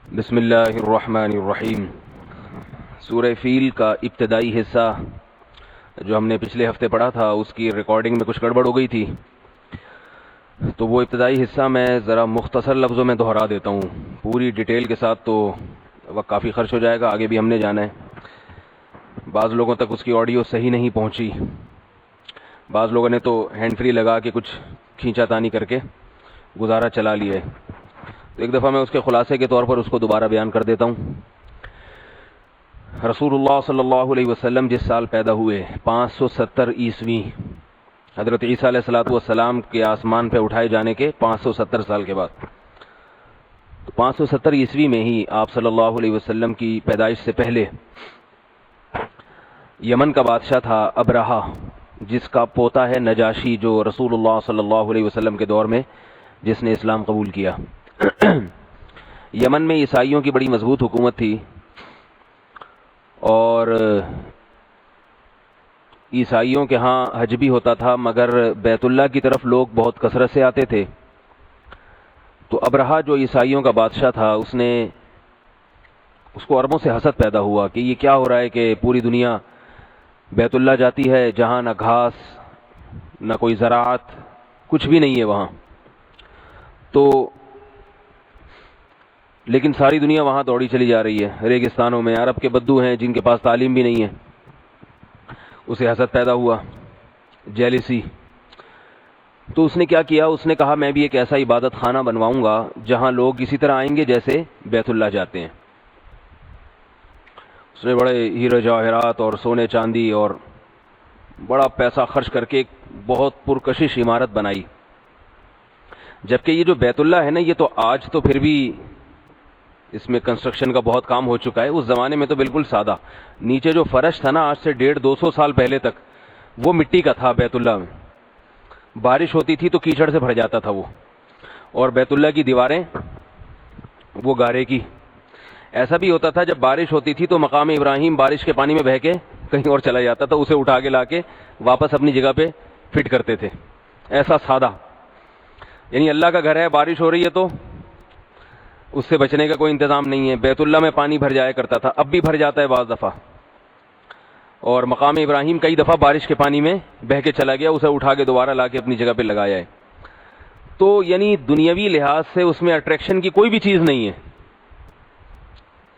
بسم اللہ الرحمن الرحیم۔ سورہ فیل کا ابتدائی حصہ جو ہم نے پچھلے ہفتے پڑھا تھا اس کی ریکارڈنگ میں کچھ گڑبڑ ہو گئی تھی، تو وہ ابتدائی حصہ میں ذرا مختصر لفظوں میں دہرا دیتا ہوں، پوری ڈیٹیل کے ساتھ تو وقت کافی خرچ ہو جائے گا، آگے بھی ہم نے جانا ہے۔ بعض لوگوں تک اس کی آڈیو صحیح نہیں پہنچی، بعض لوگوں نے تو ہینڈ فری لگا کے کچھ کھینچا تانی کر کے گزارا چلا لیا ہے، تو ایک دفعہ میں اس کے خلاصے کے طور پر اس کو دوبارہ بیان کر دیتا ہوں۔ رسول اللہ صلی اللہ علیہ وسلم جس سال پیدا ہوئے 570 عیسوی، حضرت عیسیٰ علیہ الصلوۃ والسلام کے آسمان پہ اٹھائے جانے کے 570 سال کے بعد، تو 570 عیسوی میں ہی آپ صلی اللہ علیہ وسلم کی پیدائش سے پہلے یمن کا بادشاہ تھا ابرہہ، جس کا پوتا ہے نجاشی، جو رسول اللہ صلی اللہ علیہ وسلم کے دور میں جس نے اسلام قبول کیا۔ یمن میں عیسائیوں کی بڑی مضبوط حکومت تھی، اور عیسائیوں کے ہاں حج بھی ہوتا تھا، مگر بیت اللہ کی طرف لوگ بہت کثرت سے آتے تھے۔ تو ابرہہ جو عیسائیوں کا بادشاہ تھا، اس کو عربوں سے حسد پیدا ہوا کہ یہ کیا ہو رہا ہے کہ پوری دنیا بیت اللہ جاتی ہے، جہاں نہ گھاس نہ کوئی زراعت، کچھ بھی نہیں ہے وہاں، تو لیکن ساری دنیا وہاں دوڑی چلی جا رہی ہے ریگستانوں میں۔ عرب کے بدو ہیں جن کے پاس تعلیم بھی نہیں ہے، اسے حسد پیدا ہوا، جیلسی۔ تو اس نے کیا کیا، اس نے کہا میں بھی ایک ایسا عبادت خانہ بنواؤں گا جہاں لوگ اسی طرح آئیں گے جیسے بیت اللہ جاتے ہیں۔ اس نے بڑے ہیرے جواہرات اور سونے چاندی اور بڑا پیسہ خرچ کر کے ایک بہت پرکشش عمارت بنائی، جبکہ یہ جو بیت اللہ ہے نا، یہ تو آج تو پھر بھی اس میں کنسٹرکشن کا بہت کام ہو چکا ہے، اس زمانے میں تو بالکل سادہ، نیچے جو فرش تھا نا، آج سے 150-200 سال پہلے تک وہ مٹی کا تھا بیت اللہ میں، بارش ہوتی تھی تو کیچڑ سے بھر جاتا تھا وہ، اور بیت اللہ کی دیواریں وہ گارے کی۔ ایسا بھی ہوتا تھا جب بارش ہوتی تھی تو مقام ابراہیم بارش کے پانی میں بہہ کے کہیں اور چلا جاتا تھا، اسے اٹھا کے لا کے واپس اپنی جگہ پہ فٹ کرتے تھے، ایسا سادہ۔ یعنی اللہ کا گھر ہے، بارش ہو رہی ہے تو اس سے بچنے کا کوئی انتظام نہیں ہے۔ بیت اللہ میں پانی بھر جایا کرتا تھا، اب بھی بھر جاتا ہے بعض دفعہ، اور مقام ابراہیم کئی دفعہ بارش کے پانی میں بہہ کے چلا گیا، اسے اٹھا کے دوبارہ لا کے اپنی جگہ پہ لگایا ہے۔ تو یعنی دنیاوی لحاظ سے اس میں اٹریکشن کی کوئی بھی چیز نہیں ہے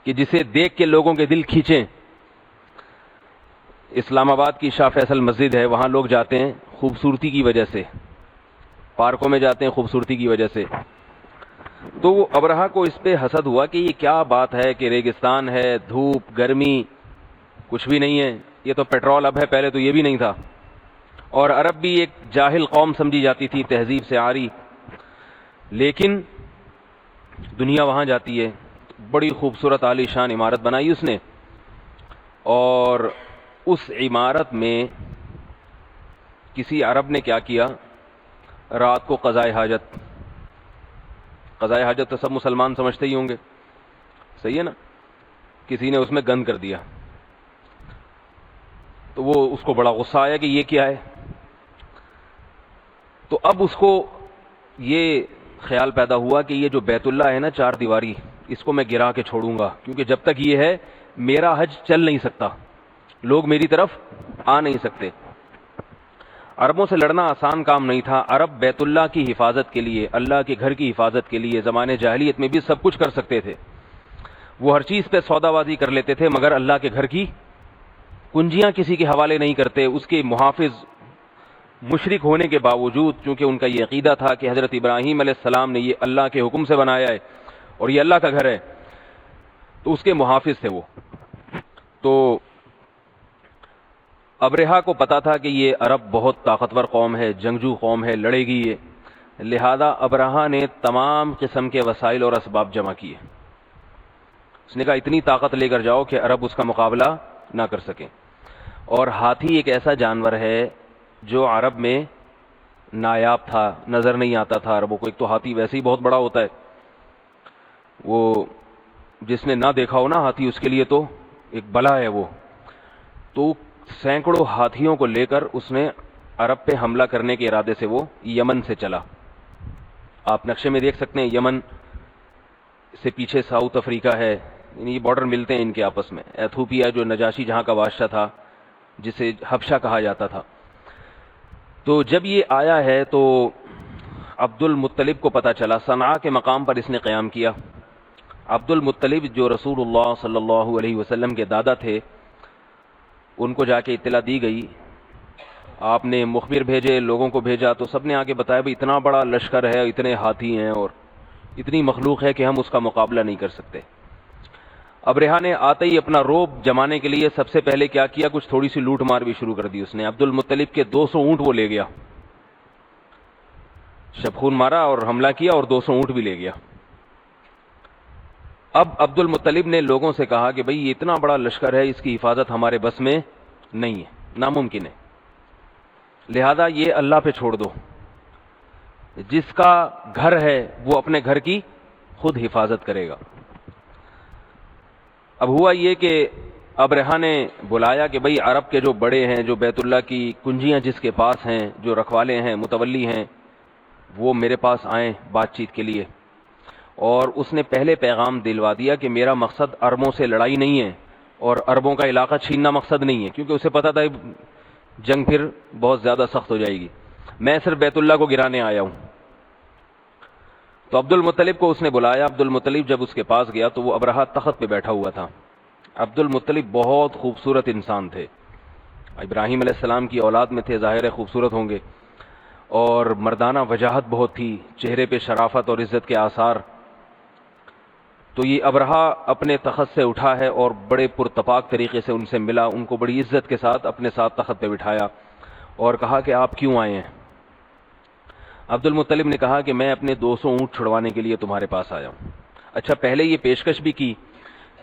کہ جسے دیکھ کے لوگوں کے دل کھینچیں۔ اسلام آباد کی شاہ فیصل مسجد ہے، وہاں لوگ جاتے ہیں خوبصورتی کی وجہ سے، پارکوں میں جاتے ہیں خوبصورتی کی وجہ سے۔ تو وہ ابرہہ کو اس پہ حسد ہوا کہ یہ کیا بات ہے کہ ریگستان ہے، دھوپ گرمی کچھ بھی نہیں ہے، یہ تو پیٹرول اب ہے، پہلے تو یہ بھی نہیں تھا، اور عرب بھی ایک جاہل قوم سمجھی جاتی تھی، تہذیب سے عاری، لیکن دنیا وہاں جاتی ہے۔ بڑی خوبصورت عالی شان عمارت بنائی اس نے، اور اس عمارت میں کسی عرب نے کیا کیا، رات کو قضائے حاجت تو سب مسلمان سمجھتے ہی ہوں گے، صحیح ہے نا، کسی نے اس میں گند کر دیا، تو وہ اس کو بڑا غصہ آیا کہ یہ کیا ہے۔ تو اب اس کو یہ خیال پیدا ہوا کہ یہ جو بیت اللہ ہے نا، 4 دیواری، اس کو میں گرا کے چھوڑوں گا، کیونکہ جب تک یہ ہے میرا حج چل نہیں سکتا، لوگ میری طرف آ نہیں سکتے۔ عربوں سے لڑنا آسان کام نہیں تھا، عرب بیت اللہ کی حفاظت کے لیے، اللہ کے گھر کی حفاظت کے لیے زمانے جاہلیت میں بھی سب کچھ کر سکتے تھے، وہ ہر چیز پہ سودا بازی کر لیتے تھے، مگر اللہ کے گھر کی کنجیاں کسی کے حوالے نہیں کرتے۔ اس کے محافظ مشرک ہونے کے باوجود، چونکہ ان کا یہ عقیدہ تھا کہ حضرت ابراہیم علیہ السلام نے یہ اللہ کے حکم سے بنایا ہے اور یہ اللہ کا گھر ہے، تو اس کے محافظ تھے وہ۔ تو ابرہہ کو پتا تھا کہ یہ عرب بہت طاقتور قوم ہے، جنگجو قوم ہے، لڑے گی یہ، لہذا ابرہہ نے تمام قسم کے وسائل اور اسباب جمع کیے۔ اس نے کہا اتنی طاقت لے کر جاؤ کہ عرب اس کا مقابلہ نہ کر سکیں۔ اور ہاتھی ایک ایسا جانور ہے جو عرب میں نایاب تھا، نظر نہیں آتا تھا عربوں کو، ایک تو ہاتھی ویسے ہی بہت بڑا ہوتا ہے، وہ جس نے نہ دیکھا ہو نا ہاتھی، اس کے لیے تو ایک بلا ہے وہ۔ تو سینکڑوں ہاتھیوں کو لے کر اس نے عرب پہ حملہ کرنے کے ارادے سے وہ یمن سے چلا۔ آپ نقشے میں دیکھ سکتے ہیں، یمن سے پیچھے ساؤتھ افریقہ ہے، یعنی یہ بارڈر ملتے ہیں ان کے آپس میں. ایتھوپیا جو نجاشی جہاں کا بادشاہ تھا جسے حبشہ کہا جاتا تھا. تو جب یہ آیا ہے تو عبد المطلب کو پتہ چلا، صنعاء کے مقام پر اس نے قیام کیا. عبد المطلب جو رسول اللہ صلی اللہ علیہ وسلم کے دادا تھے، ان کو جا کے اطلاع دی گئی. آپ نے مخبر بھیجے، لوگوں کو بھیجا، تو سب نے آ کے بتایا بھائی اتنا بڑا لشکر ہے، اتنے ہاتھی ہیں اور اتنی مخلوق ہے کہ ہم اس کا مقابلہ نہیں کر سکتے. ابرہہ نے آتے ہی اپنا روب جمانے کے لیے سب سے پہلے کیا کیا، کچھ تھوڑی سی لوٹ مار بھی شروع کر دی اس نے. عبد المطلب کے 200 اونٹ وہ لے گیا، شبخون مارا اور حملہ کیا اور 200 اونٹ بھی لے گیا. اب عبد المطلب نے لوگوں سے کہا کہ بھئی یہ اتنا بڑا لشکر ہے، اس کی حفاظت ہمارے بس میں نہیں ہے، ناممکن ہے، لہذا یہ اللہ پہ چھوڑ دو. جس کا گھر ہے وہ اپنے گھر کی خود حفاظت کرے گا. اب ہوا یہ کہ ابرہہ نے بلایا کہ بھئی عرب کے جو بڑے ہیں، جو بیت اللہ کی کنجیاں جس کے پاس ہیں، جو رکھوالے ہیں، متولی ہیں، وہ میرے پاس آئیں بات چیت کے لیے. اور اس نے پہلے پیغام دلوا دیا کہ میرا مقصد عربوں سے لڑائی نہیں ہے اور عربوں کا علاقہ چھیننا مقصد نہیں ہے، کیونکہ اسے پتا تھا جنگ پھر بہت زیادہ سخت ہو جائے گی. میں صرف بیت اللہ کو گرانے آیا ہوں. تو عبد المطلب کو اس نے بلایا. عبد المطلب جب اس کے پاس گیا تو وہ ابرہہ تخت پہ بیٹھا ہوا تھا. عبد المطلب بہت خوبصورت انسان تھے، ابراہیم علیہ السلام کی اولاد میں تھے، ظاہر ہے خوبصورت ہوں گے، اور مردانہ وجاہت بہت تھی، چہرے پہ شرافت اور عزت کے آثار. تو یہ ابرہہ اپنے تخت سے اٹھا ہے اور بڑے پرتپاک طریقے سے ان سے ملا، ان کو بڑی عزت کے ساتھ اپنے ساتھ تخت پہ بٹھایا اور کہا کہ آپ کیوں آئے ہیں؟ عبد المطلب نے کہا کہ میں اپنے 200 اونٹ چھڑوانے کے لیے تمہارے پاس آیا ہوں. اچھا، پہلے یہ پیشکش بھی کی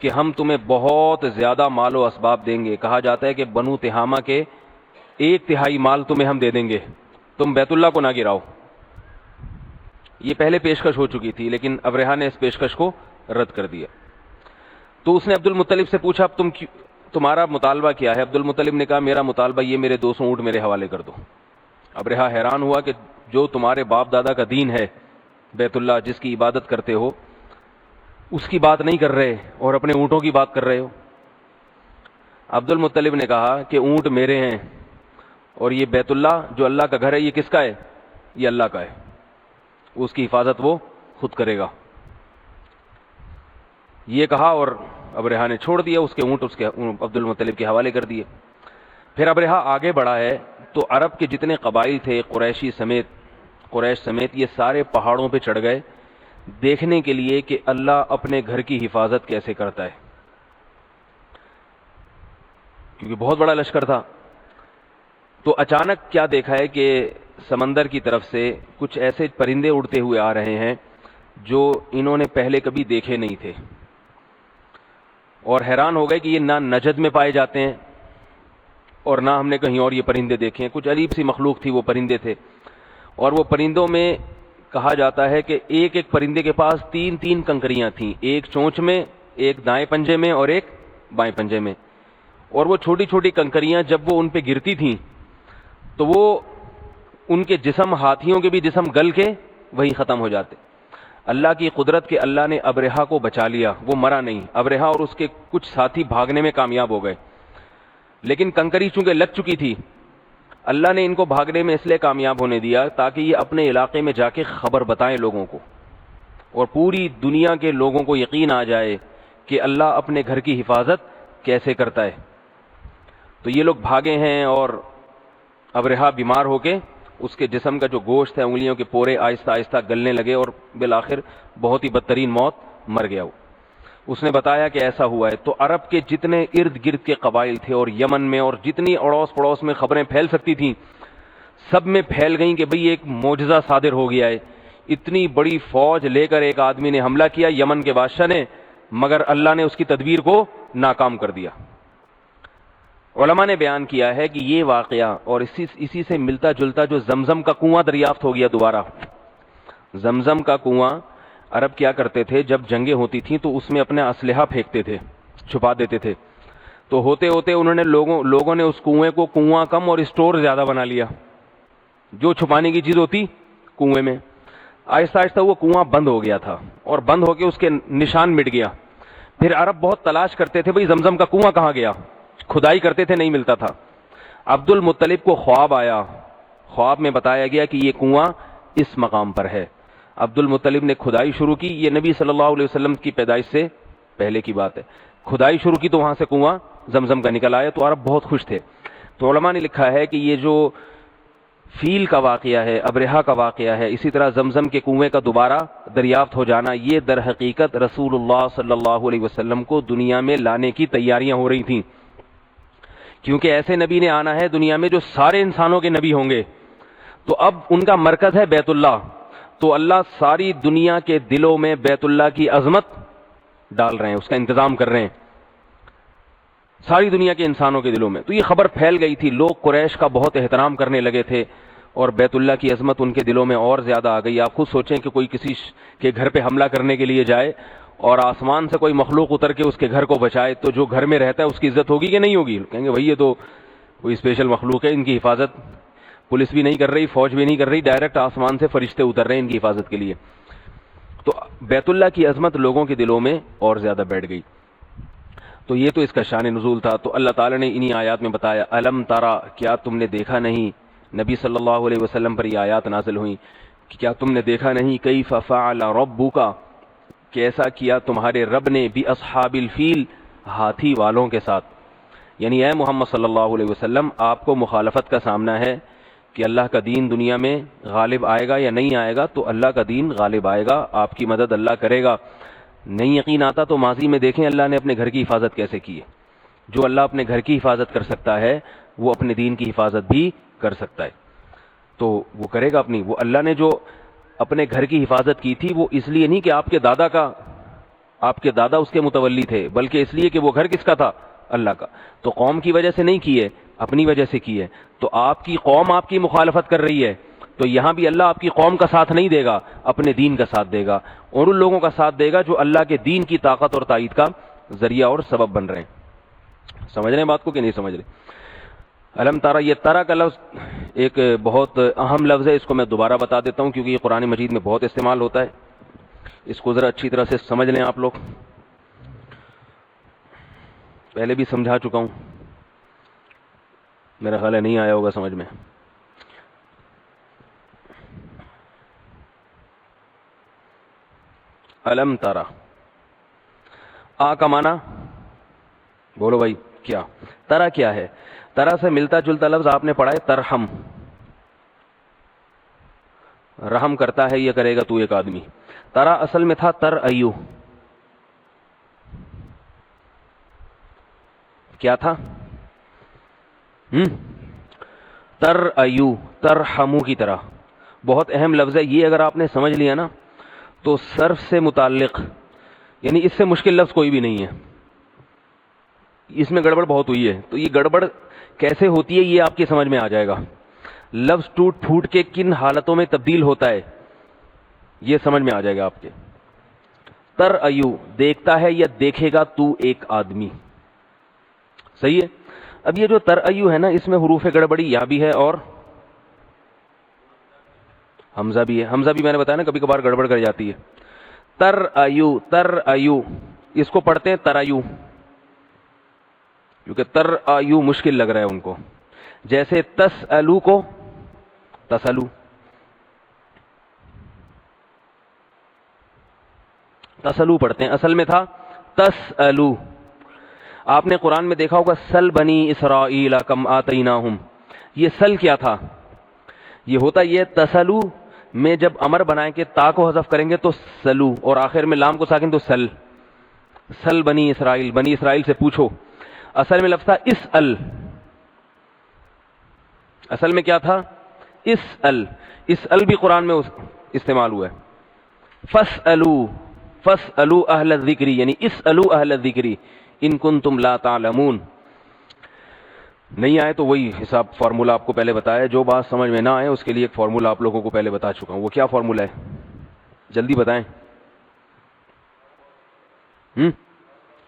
کہ ہم تمہیں بہت زیادہ مال و اسباب دیں گے. کہا جاتا ہے کہ بنو تہامہ کے 1/3 مال تمہیں ہم دے دیں گے، تم بیت اللہ کو نہ گراؤ. یہ پہلے پیشکش ہو چکی تھی، لیکن ابرہہ نے اس پیشکش کو رد کر دیا. تو اس نے عبد المطلب سے پوچھا اب تمہارا مطالبہ کیا ہے؟ عبد المطلب نے کہا میرا مطالبہ یہ، میرے 200 اونٹ میرے حوالے کر دو. ابرہہ حیران ہوا کہ جو تمہارے باپ دادا کا دین ہے، بیت اللہ جس کی عبادت کرتے ہو، اس کی بات نہیں کر رہے اور اپنے اونٹوں کی بات کر رہے ہو. عبد المطلب نے کہا کہ اونٹ میرے ہیں اور یہ بیت اللہ جو اللہ کا گھر ہے یہ کس کا ہے؟ یہ اللہ کا ہے، اس کی حفاظت وہ خود کرے گا. یہ کہا اور ابرہہ نے چھوڑ دیا، اس کے اونٹ عبد المطلب کے حوالے کر دیے. پھر ابرہہ آگے بڑھا ہے تو عرب کے جتنے قبائل تھے، قریش سمیت یہ سارے پہاڑوں پہ چڑھ گئے دیکھنے کے لیے کہ اللہ اپنے گھر کی حفاظت کیسے کرتا ہے، کیونکہ بہت بڑا لشکر تھا. تو اچانک کیا دیکھا ہے کہ سمندر کی طرف سے کچھ ایسے پرندے اڑتے ہوئے آ رہے ہیں جو انہوں نے پہلے کبھی دیکھے نہیں تھے، اور حیران ہو گئے کہ یہ نہ نجد میں پائے جاتے ہیں اور نہ ہم نے کہیں اور یہ پرندے دیکھے ہیں. کچھ عجیب سی مخلوق تھی، وہ پرندے تھے. اور وہ پرندوں میں کہا جاتا ہے کہ ایک ایک پرندے کے پاس 3 کنکریاں تھیں، ایک چونچ میں، ایک دائیں پنجے میں اور ایک بائیں پنجے میں. اور وہ چھوٹی چھوٹی کنکریاں جب وہ ان پہ گرتی تھیں تو وہ ان کے جسم، ہاتھیوں کے بھی جسم گل کے وہی ختم ہو جاتے. اللہ کی قدرت کہ اللہ نے ابرہہ کو بچا لیا، وہ مرا نہیں. ابرہہ اور اس کے کچھ ساتھی بھاگنے میں کامیاب ہو گئے، لیکن کنکری چونکہ لگ چکی تھی، اللہ نے ان کو بھاگنے میں اس لیے کامیاب ہونے دیا تاکہ یہ اپنے علاقے میں جا کے خبر بتائیں لوگوں کو، اور پوری دنیا کے لوگوں کو یقین آ جائے کہ اللہ اپنے گھر کی حفاظت کیسے کرتا ہے. تو یہ لوگ بھاگے ہیں اور ابرہہ بیمار ہو کے اس کے جسم کا جو گوشت ہے، انگلیوں کے پورے آہستہ آہستہ گلنے لگے اور بالآخر بہت ہی بدترین موت مر گیا. اس نے بتایا کہ ایسا ہوا ہے. تو عرب کے جتنے ارد گرد کے قبائل تھے اور یمن میں اور جتنی اڑوس پڑوس میں خبریں پھیل سکتی تھیں، سب میں پھیل گئیں کہ بھئی ایک معجزہ صادر ہو گیا ہے. اتنی بڑی فوج لے کر ایک آدمی نے حملہ کیا، یمن کے بادشاہ نے، مگر اللہ نے اس کی تدبیر کو ناکام کر دیا. علماء نے بیان کیا ہے کہ یہ واقعہ اور اسی سے ملتا جلتا جو زمزم کا کنواں دریافت ہو گیا دوبارہ. زمزم کا کنواں عرب کیا کرتے تھے، جب جنگیں ہوتی تھیں تو اس میں اپنا اسلحہ پھینکتے تھے، چھپا دیتے تھے. تو ہوتے ہوتے انہوں نے لوگوں نے اس کنویں کو کنواں کم اور اسٹور زیادہ بنا لیا. جو چھپانے کی چیز ہوتی کنویں میں. آہستہ آہستہ وہ کنواں بند ہو گیا تھا اور بند ہو کے اس کے نشان مٹ گیا. پھر عرب بہت تلاش کرتے تھے بھئی زمزم کا کنواں کہاں گیا, کھدائی کرتے تھے نہیں ملتا تھا. عبد المطلب کو خواب آیا, خواب میں بتایا گیا کہ یہ کنواں اس مقام پر ہے. عبد المطلب نے کھدائی شروع کی, یہ نبی صلی اللہ علیہ وسلم کی پیدائش سے پہلے کی بات ہے. کھدائی شروع کی تو وہاں سے کنواں زمزم کا نکل آیا, تو عرب بہت خوش تھے. تو علماء نے لکھا ہے کہ یہ جو فیل کا واقعہ ہے, ابرہا کا واقعہ ہے, اسی طرح زمزم کے کنویں کا دوبارہ دریافت ہو جانا, یہ در حقیقت رسول اللہ صلی اللہ علیہ وسلم کو دنیا میں لانے کی تیاریاں ہو رہی تھیں. کیونکہ ایسے نبی نے آنا ہے دنیا میں جو سارے انسانوں کے نبی ہوں گے, تو اب ان کا مرکز ہے بیت اللہ. تو اللہ ساری دنیا کے دلوں میں بیت اللہ کی عظمت ڈال رہے ہیں, اس کا انتظام کر رہے ہیں ساری دنیا کے انسانوں کے دلوں میں. تو یہ خبر پھیل گئی تھی, لوگ قریش کا بہت احترام کرنے لگے تھے اور بیت اللہ کی عظمت ان کے دلوں میں اور زیادہ آ گئی. آپ خود سوچیں کہ کوئی کسی کے گھر پہ حملہ کرنے کے لیے جائے اور آسمان سے کوئی مخلوق اتر کے اس کے گھر کو بچائے, تو جو گھر میں رہتا ہے اس کی عزت ہوگی کہ نہیں ہوگی؟ کہیں گے بھائی یہ تو کوئی اسپیشل مخلوق ہے, ان کی حفاظت پولیس بھی نہیں کر رہی, فوج بھی نہیں کر رہی, ڈائریکٹ آسمان سے فرشتے اتر رہے ہیں ان کی حفاظت کے لیے. تو بیت اللہ کی عظمت لوگوں کے دلوں میں اور زیادہ بیٹھ گئی. تو یہ تو اس کا شان نزول تھا. تو اللہ تعالیٰ نے انہی آیات میں بتایا, الم ترا, کیا تم نے دیکھا نہیں, نبی صلی اللہ علیہ وسلم پر یہ آیات نازل ہوئیں کہ کیا تم نے دیکھا نہیں, کیف فعل ربک, کیسا کیا تمہارے رب نے, باصحاب الفیل, ہاتھی والوں کے ساتھ. یعنی اے محمد صلی اللہ علیہ وسلم, آپ کو مخالفت کا سامنا ہے کہ اللہ کا دین دنیا میں غالب آئے گا یا نہیں آئے گا. تو اللہ کا دین غالب آئے گا, آپ کی مدد اللہ کرے گا. نہیں یقین آتا تو ماضی میں دیکھیں اللہ نے اپنے گھر کی حفاظت کیسے کی ہے. جو اللہ اپنے گھر کی حفاظت کر سکتا ہے وہ اپنے دین کی حفاظت بھی کر سکتا ہے, تو وہ کرے گا اپنی. وہ اللہ نے جو اپنے گھر کی حفاظت کی تھی وہ اس لیے نہیں کہ آپ کے دادا اس کے متولی تھے, بلکہ اس لیے کہ وہ گھر کس کا تھا, اللہ کا. تو قوم کی وجہ سے نہیں کی ہے, اپنی وجہ سے کی ہے. تو آپ کی قوم آپ کی مخالفت کر رہی ہے, تو یہاں بھی اللہ آپ کی قوم کا ساتھ نہیں دے گا, اپنے دین کا ساتھ دے گا, اور ان لوگوں کا ساتھ دے گا جو اللہ کے دین کی طاقت اور تائید کا ذریعہ اور سبب بن رہے ہیں. سمجھ رہے ہیں بات کو کہ نہیں سمجھ رہے؟ الم تارا, یہ تارا کا لفظ ایک بہت اہم لفظ ہے, اس کو میں دوبارہ بتا دیتا ہوں کیونکہ یہ قرآن مجید میں بہت استعمال ہوتا ہے. اس کو ذرا اچھی طرح سے سمجھ لیں آپ لوگ, پہلے بھی سمجھا چکا ہوں, میرا خیال ہے نہیں آیا ہوگا سمجھ میں. الم تارا, آ کا معنی بولو بھائی کیا, ترا کیا ہے؟ ترا سے ملتا جلتا لفظ آپ نے پڑھا ہے ترحم, رحم کرتا ہے یہ کرے گا تو ایک آدمی. ترا اصل میں تھا تر ایو, کیا تھا؟ تر ایو, ترحمو کی طرح. بہت اہم لفظ ہے یہ, اگر آپ نے سمجھ لیا نا تو صرف سے متعلق, یعنی اس سے مشکل لفظ کوئی بھی نہیں ہے. اس میں گڑبڑ بہت ہوئی ہے, تو یہ گڑبڑ کیسے ہوتی ہے یہ آپ کی سمجھ میں آ جائے گا. لفظ ٹوٹ پھوٹ کے کن حالتوں میں تبدیل ہوتا ہے یہ سمجھ میں آ جائے گا آپ کے. تر ایو, دیکھتا ہے یا دیکھے گا تو ایک آدمی, صحیح ہے. اب یہ جو تر ایو ہے نا, اس میں حروف گڑبڑی یا بھی ہے اور حمزہ بھی ہے. حمزہ بھی میں نے بتایا نا کبھی کبھار گڑبڑ کر جاتی ہے. تر ایو, تر ایو, اس کو پڑھتے ہیں تر ایو کیونکہ تر ایو مشکل لگ رہا ہے ان کو. جیسے تسالو کو تسلو, تسلو پڑھتے ہیں, اصل میں تھا تسالو. آپ نے قرآن میں دیکھا ہوگا سل بنی اسرائیل کم آتیناہم, یہ سل کیا تھا؟ یہ ہوتا یہ تسلو میں جب امر بنائیں کہ تا کو حذف کریں گے تو سلو, اور آخر میں لام کو ساکن تو سل. سل بنی اسرائیل, بنی اسرائیل سے پوچھو. اصل میں لفظ تھا اسأل, اصل میں کیا تھا؟ اسأل. اسأل بھی قرآن میں استعمال ہوا ہے. فاسألو, فاسألو اہل الذکر, یعنی اسألو اہل الذکر ان کنتم لا تعلمون. نہیں آئے تو وہی حساب فارمولہ آپ کو پہلے بتایا. جو بات سمجھ میں نہ آئے اس کے لیے ایک فارمولہ آپ لوگوں کو پہلے بتا چکا ہوں. وہ کیا فارمولہ ہے جلدی بتائیں.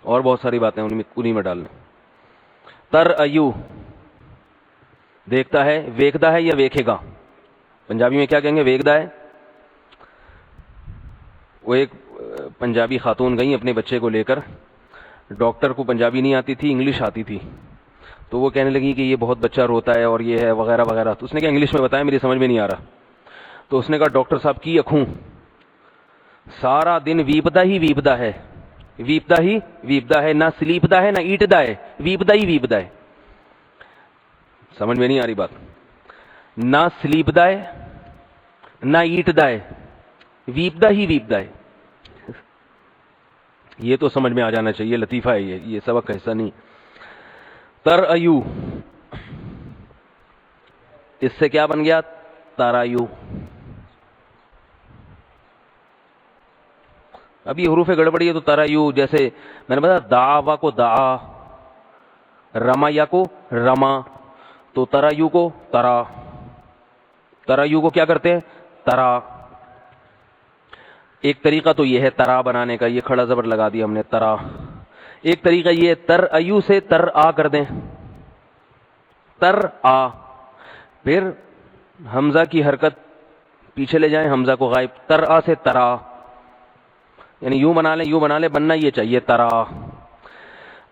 اور بہت ساری باتیں انہی میں ڈال لیں. تر ایو, دیکھتا ہے, ویکھدا ہے یا ویکھے گا. پنجابی میں کیا کہیں گے؟ ویکھدا ہے. وہ ایک پنجابی خاتون گئیں اپنے بچے کو لے کر, ڈاکٹر کو پنجابی نہیں آتی تھی, انگلش آتی تھی, تو وہ کہنے لگی کہ یہ بہت بچہ روتا ہے اور یہ ہے وغیرہ وغیرہ. تو اس نے کہا انگلش میں بتایا, میری سمجھ میں نہیں آ رہا. تو اس نے کہا ڈاکٹر صاحب کی اکھوں سارا دن ویپدا ہی ویپدا ہے, ویپدا ہی ویپدا ہے, نہ سلیپدا ہے نہ ایٹدا ہے, ویپدا ہی ویپدا ہے. سمجھ میں نہیں آ رہی بات؟ نہ سلیپدا ہے نہ ایٹدا ہے, ویپدا ہی ویپدا ہے. یہ تو سمجھ میں آ جانا چاہیے, لطیفہ ہے یہ سبق کا حصہ نہیں. ترایو, اس سے کیا بن گیا؟ ترایو. اب یہ حروف گڑبڑی ہے تو ترایو, جیسے میں نے بتایا دعوا کو دعا, رمایا کو رما, تو ترایو کو ترا, ترایو کو کیا کرتے ہیں؟ ترا. ایک طریقہ تو یہ ہے ترا بنانے کا, یہ کھڑا زبر لگا دیا ہم نے ترا. ایک طریقہ یہ ترایو سے تر آ کر دیں, تر آ, پھر حمزہ کی حرکت پیچھے لے جائیں, حمزہ کو غائب, تر آ سے ترا, یعنی یوں بنا لیں یوں بنا لیں, بننا یہ چاہیے ترا.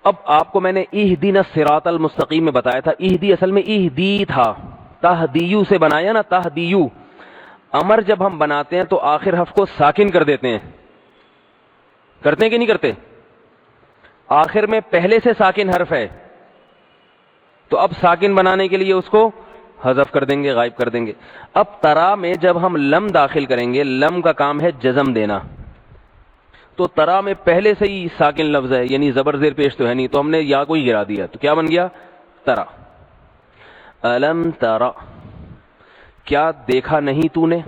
اب آپ کو میں نے اہدینا الصراط المستقیم میں بتایا تھا, اہدی اصل میں اہدی تھا, تہدیو سے بنایا نا, تہدیو. امر جب ہم بناتے ہیں تو آخر حرف کو ساکن کر دیتے ہیں, کرتے ہیں کہ نہیں کرتے؟ آخر میں پہلے سے ساکن حرف ہے, تو اب ساکن بنانے کے لیے اس کو حذف کر دیں گے, غائب کر دیں گے. اب ترا میں جب ہم لم داخل کریں گے, لم کا کام ہے جزم دینا, تو ترا میں پہلے سے ہی ساکن لفظ ہے, یعنی زبر زیر پیش تو ہے نہیں, تو ہم نے یا کو ہی گرا دیا, تو کیا بن گیا؟ ترا. الم ترا, کیا دیکھا نہیں تو نے؟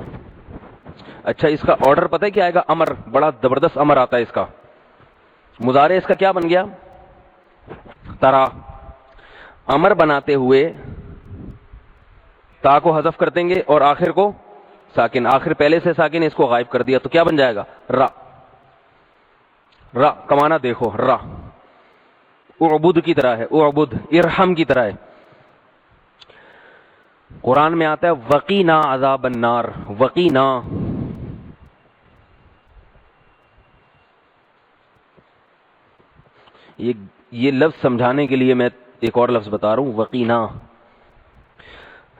اچھا اس کا آرڈر پتہ ہے کیا آئے گا؟ امر, بڑا زبردست امر آتا ہے اس کا. مضارع اس کا کیا بن گیا؟ ترا. امر بناتے ہوئے تا کو حذف کر دیں گے اور آخر کو ساکن, آخر پہلے سے ساکن, اس کو غائب کر دیا, تو کیا بن جائے گا؟ را. را کمانا دیکھو, را. اعبد کی طرح ہے, اعبد, ارحم کی طرح ہے. قرآن میں آتا ہے وقینا عذاب النار, وقینا. یہ لفظ سمجھانے کے لیے میں ایک اور لفظ بتا رہا ہوں, وقینا.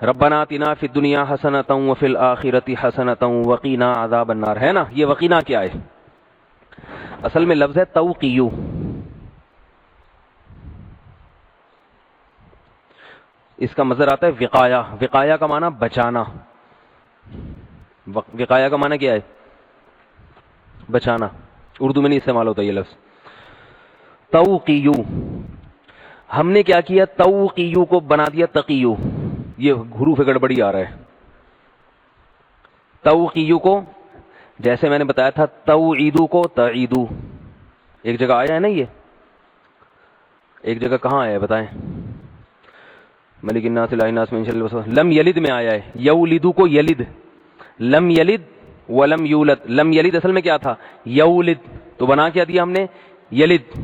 ربنا آتنا فی الدنیا حسنۃ وفی الآخرۃ حسنۃ وقینا عذاب النار, ہے نا. یہ وقینا کیا ہے؟ اصل میں لفظ ہے توقیو. اس کا مصدر آتا ہے وقایا, وقایا کا معنی بچانا, وقایا کا معنی کیا ہے؟ بچانا. اردو میں نہیں استعمال ہوتا یہ لفظ. توقیو, ہم نے کیا کیا؟ توقیو کو بنا دیا تقیو. یہ حروف گڑبڑی آ رہا ہے. توقیو کو جیسے میں نے بتایا تھا توعیدو کو تعیدو. ایک جگہ آیا ہے نا, یہ ایک جگہ کہاں آیا ہے بتائیں؟ ملک الناس الہ الناس من شر الوسواس, لم یلد میں آیا ہے. یولدو کو یلد, لم یلد ولم یولد. لم یلد اصل میں کیا تھا؟ یولد, تو بنا کیا دیا ہم نے؟ یلد.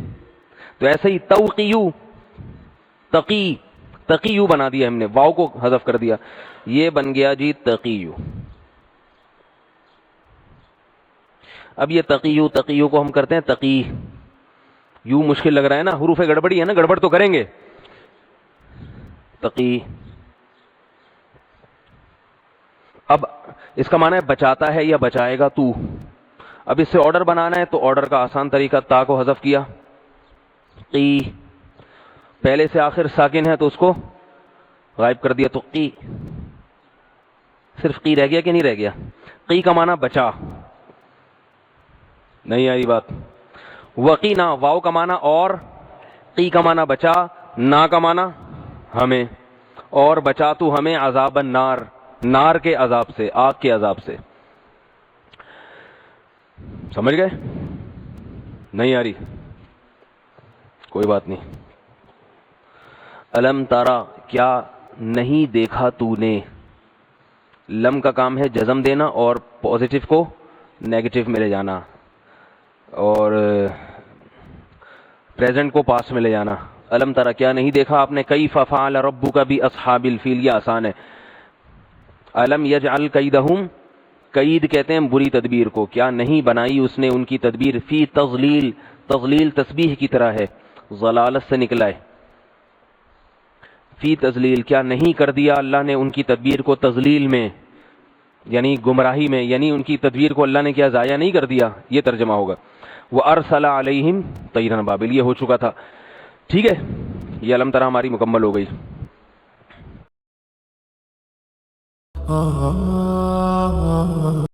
تو ایسے ہی توقیو, تقی, تقیو بنا دیا ہم نے, واو کو حذف کر دیا, یہ بن گیا جی تقیو. اب یہ تقیو, تقیو کو ہم کرتے ہیں تقی. یوں مشکل لگ رہا ہے نا, حروف گڑبڑی ہے نا, گڑبڑ تو کریں گے. تقی. اب اس کا معنی ہے بچاتا ہے یا بچائے گا تو. اب اس سے آرڈر بنانا ہے تو آرڈر کا آسان طریقہ, تا کو حذف کیا, قی. پہلے سے آخر ساکن ہے تو اس کو غائب کر دیا, تو قی. صرف قی رہ گیا کہ نہیں رہ گیا؟ قی کا معنی بچا. نہیں آئی بات؟ وقینا, واو کا معنی اور, قی کا معنی بچا, نا کا معنی ہمیں, اور بچا تو ہمیں عذاب النار, نار کے عذاب سے, آگ کے عذاب سے. سمجھ گئے؟ نہیں آ رہی؟ کوئی بات نہیں. الم تارا, کیا نہیں دیکھا تو نے. لم کا کام ہے جزم دینا اور پازیٹو کو نیگیٹو میں لے جانا, اور پریزنٹ کو پاسٹ میں لے جانا. الم تارا, کیا نہیں دیکھا آپ نے, کیف فعل ربک باصحاب الفیل, یہ آسان ہے. الم یجعل کیدہم کید کہتے ہیں بری تدبیر کو. کیا نہیں بنائی اس نے ان کی تدبیر. فی تضلیل، تضلیل تسبیح کی طرح ہے، ضلالت سے نکلا ہے. فی تضلیل، کیا نہیں کر دیا اللہ نے ان کی تدبیر کو تضلیل میں، یعنی گمراہی میں، یعنی ان کی تدبیر کو اللہ نے کیا ضائع نہیں کر دیا، یہ ترجمہ ہوگا. وَأَرْسَلَ عَلَيْهِمْ طَيْرًا أَبَابِيلَ، یہ ہو چکا تھا. ٹھیک ہے، یہ علم ترا ہماری مکمل ہو گئی.